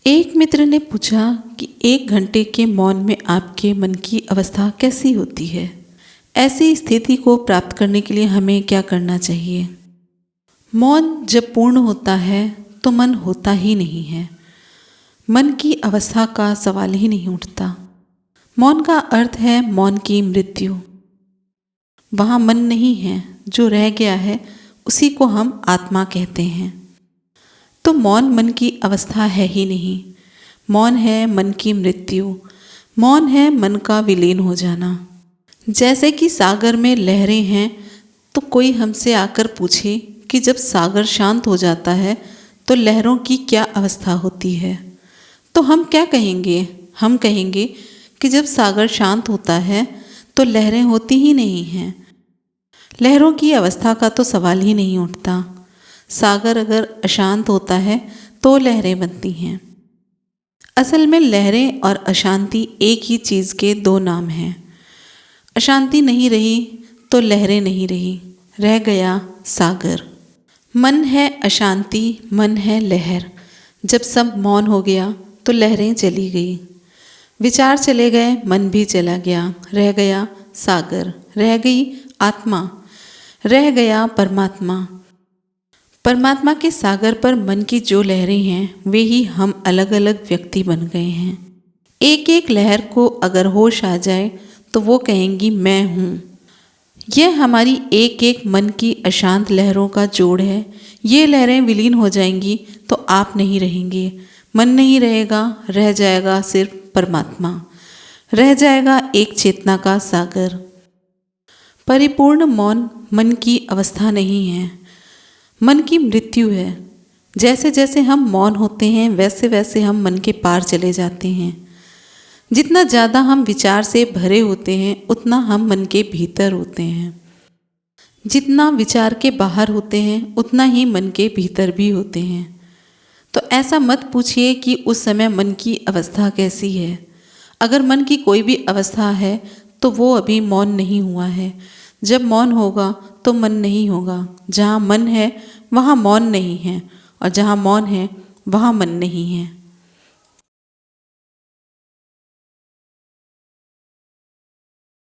एक मित्र ने पूछा कि 1 घंटे के मौन में आपके मन की अवस्था कैसी होती है। ऐसी स्थिति को प्राप्त करने के लिए हमें क्या करना चाहिए। मौन जब पूर्ण होता है तो मन होता ही नहीं है। मन की अवस्था का सवाल ही नहीं उठता। मौन का अर्थ है मौन की मृत्यु। वहाँ मन नहीं है, जो रह गया है उसी को हम आत्मा कहते हैं। तो मौन मन की अवस्था है ही नहीं। मौन है मन की मृत्यु। मौन है मन का विलीन हो जाना। जैसे कि सागर में लहरें हैं, तो कोई हमसे आकर पूछे कि जब सागर शांत हो जाता है तो लहरों की क्या अवस्था होती है, तो हम क्या कहेंगे। हम कहेंगे कि जब सागर शांत होता है तो लहरें होती ही नहीं हैं। लहरों की अवस्था का तो सवाल ही नहीं उठता। सागर अगर अशांत होता है तो लहरें बनती हैं। असल में लहरें और अशांति एक ही चीज़ के दो नाम हैं। अशांति नहीं रही तो लहरें नहीं रही, रह गया सागर। मन है अशांति, मन है लहर। जब सब मौन हो गया तो लहरें चली गई, विचार चले गए, मन भी चला गया, रह गया सागर, रह गई आत्मा, रह गया परमात्मा। परमात्मा के सागर पर मन की जो लहरें हैं वे ही हम अलग अलग व्यक्ति बन गए हैं। एक एक लहर को अगर होश आ जाए तो वो कहेंगी मैं हूँ। यह हमारी एक एक मन की अशांत लहरों का जोड़ है। ये लहरें विलीन हो जाएंगी तो आप नहीं रहेंगे, मन नहीं रहेगा, रह जाएगा सिर्फ परमात्मा, रह जाएगा एक चेतना का सागर। परिपूर्ण मौन मन की अवस्था नहीं है, मन की मृत्यु है। जैसे जैसे हम मौन होते हैं वैसे वैसे हम मन के पार चले जाते हैं। जितना ज़्यादा हम विचार से भरे होते हैं उतना हम मन के भीतर होते हैं। जितना विचार के बाहर होते हैं उतना ही मन के भीतर भी होते हैं। तो ऐसा मत पूछिए कि उस समय मन की अवस्था कैसी है। अगर मन की कोई भी अवस्था है तो वो अभी मौन नहीं हुआ है। जब मौन होगा तो मन नहीं होगा। जहाँ मन है वहाँ मौन नहीं है, और जहाँ मौन है वहाँ मन नहीं है।